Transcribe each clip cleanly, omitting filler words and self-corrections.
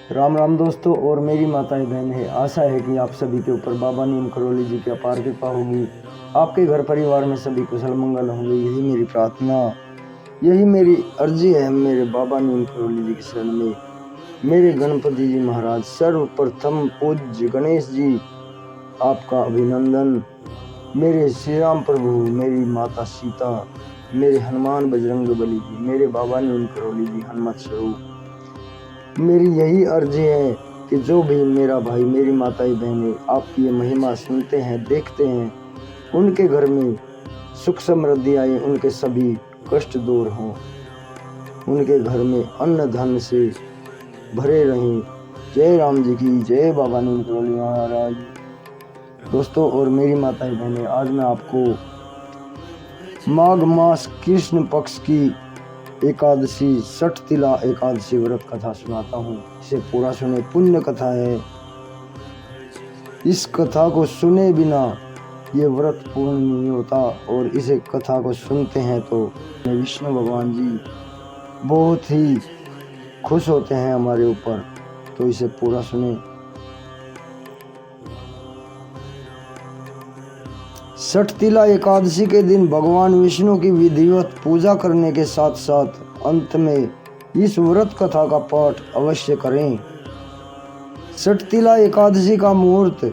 राम राम दोस्तों और मेरी माताएं बहन है। आशा है कि आप सभी के ऊपर बाबा नीम करौली जी की अपार कृपा होगी। आपके घर परिवार में सभी कुशल मंगल होंगे, यही मेरी प्रार्थना, यही मेरी अर्जी है। मेरे बाबा नीम करौली जी की शरण में मेरे गणपति जी महाराज, सर्वप्रथम पूज्य गणेश जी आपका अभिनंदन। मेरे श्री राम प्रभु, मेरी माता सीता, मेरे हनुमान बजरंग बली जी, मेरे बाबा नीम करौली जी हनुमत स्वरूप, मेरी यही अर्जी है कि जो भी मेरा भाई, मेरी माताएं बहनें आपकी ये महिमा सुनते हैं, देखते हैं, उनके घर में सुख समृद्धि आए, उनके सभी कष्ट दूर हों, उनके घर में अन्न धन से भरे रहें। जय राम जी की जय, बाबा नीम करौली महाराज। दोस्तों और मेरी माताएं बहनें, आज मैं आपको माघ मास कृष्ण पक्ष की एकादशी, सठ तिला एकादशी व्रत कथा सुनाता हूँ। इसे पूरा सुने, पुण्य कथा है। इस कथा को सुने बिना ये व्रत पूर्ण नहीं होता, और इसे कथा को सुनते हैं तो विष्णु भगवान जी बहुत ही खुश होते हैं हमारे ऊपर। तो इसे पूरा सुने। सठ तिला एकादशी के दिन भगवान विष्णु की विधिवत पूजा करने के साथ साथ अंत में इस व्रत कथा का पाठ अवश्य करें। सठ तिला एकादशी का मुहूर्त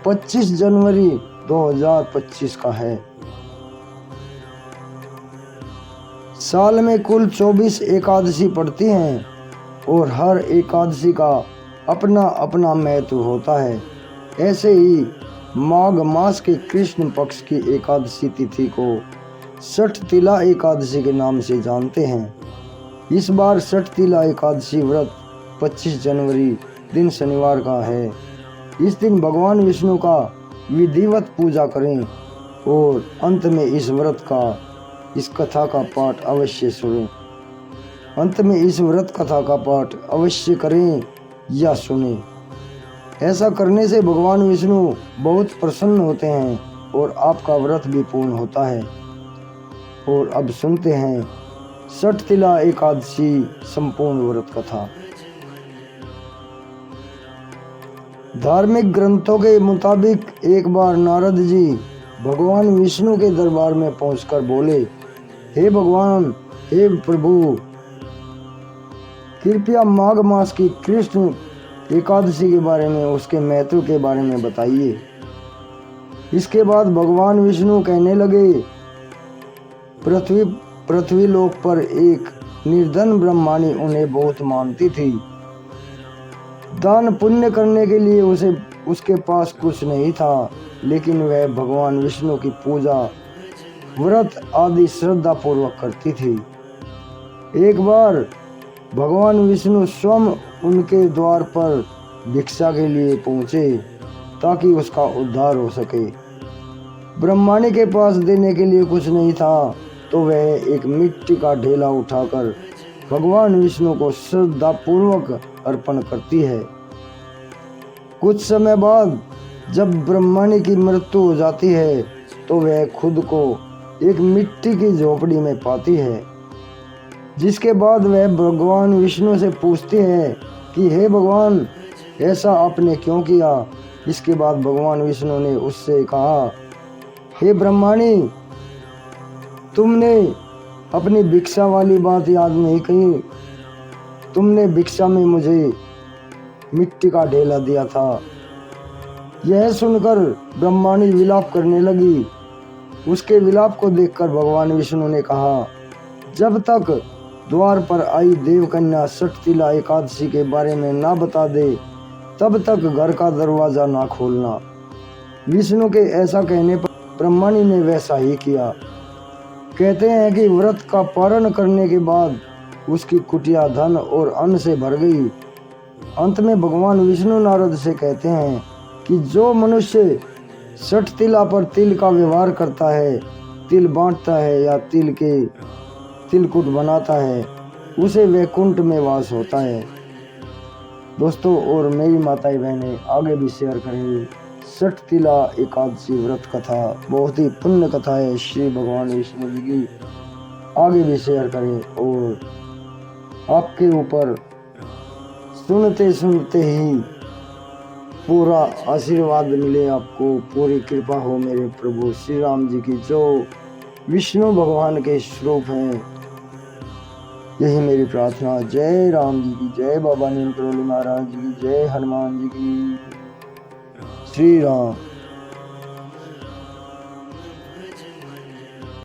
25 जनवरी 2025 का है। साल में कुल 24 एकादशी पड़ती हैं और हर एकादशी का अपना अपना महत्व होता है। ऐसे ही माघ मास के कृष्ण पक्ष की एकादशी तिथि को सठ तिला एकादशी के नाम से जानते हैं। इस बार सठ तिला एकादशी व्रत 25 जनवरी दिन शनिवार का है। इस दिन भगवान विष्णु का विधिवत पूजा करें और अंत में इस व्रत का, इस कथा का पाठ अवश्य सुनें। अंत में इस व्रत कथा का पाठ अवश्य करें या सुनें। ऐसा करने से भगवान विष्णु बहुत प्रसन्न होते हैं और आपका व्रत भी पूर्ण होता है। और अब सुनते हैं सठ तिला एकादशी संपूर्ण व्रत कथा। धार्मिक ग्रंथों के मुताबिक एक बार नारद जी भगवान विष्णु के दरबार में पहुंचकर बोले, हे भगवान, हे प्रभु, कृपया माघ मास की कृष्ण एकादशी के बारे में, उसके महत्व के बारे में बताइए। इसके बाद भगवान विष्णु कहने लगे, पृथ्वी लोक पर एक निर्धन ब्रह्माणी उन्हें बहुत मानती थी। दान पुण्य करने के लिए उसके पास कुछ नहीं था, लेकिन वह भगवान विष्णु की पूजा, व्रत आदि श्रद्धा पूर्वक करती थी। एक बार भगवान विष्णु स्वयं उनके द्वार पर भिक्षा के लिए पहुंचे ताकि उसका उद्धार हो सके। ब्रह्माणी के पास देने के लिए कुछ नहीं था, तो वह एक मिट्टी का ढेला उठाकर भगवान विष्णु को श्रद्धा पूर्वक अर्पण करती है। कुछ समय बाद जब ब्रह्माणी की मृत्यु हो जाती है, तो वह खुद को एक मिट्टी की झोपड़ी में पाती है। जिसके बाद वह भगवान विष्णु से पूछती है कि हे भगवान, ऐसा आपने क्यों किया। इसके बाद भगवान विष्णु ने उससे कहा, हे ब्रह्माणी, तुमने अपनी भिक्षा वाली बात याद नहीं कही। तुमने भिक्षा में मुझे मिट्टी का ढेला दिया था। यह सुनकर ब्रह्माणी विलाप करने लगी। उसके विलाप को देखकर भगवान विष्णु ने कहा, जब तक द्वार पर आई देवकन्या सठ तिला एकादशी के बारे में ना बता दे, तब तक घर का दरवाजा ना खोलना। विष्णु के ऐसा कहने पर ब्रह्माणी ने वैसा ही किया। कहते हैं कि व्रत का पारण करने के बाद उसकी कुटिया धन और अन्न से भर गई। अंत में भगवान विष्णु नारद से कहते हैं कि जो मनुष्य सठ तिला पर तिल का व्यवहार करता है, तिल बांटता है या तिलकुट बनाता है, उसे वैकुंठ में वास होता है। दोस्तों और मेरी माताएं बहनें, आगे भी शेयर करें। सठ तिला एकादशी व्रत कथा बहुत ही पुण्य कथा है श्री भगवान विष्णु जी की। आगे भी शेयर करें और आपके ऊपर सुनते सुनते ही पूरा आशीर्वाद मिले आपको, पूरी कृपा हो मेरे प्रभु श्री राम जी की, जो विष्णु भगवान के स्वरूप हैं। यही मेरी प्रार्थना। जय राम जी की जय, बाबा नीम करोली महाराज जी की जय, हनुमान जी की, श्री राम।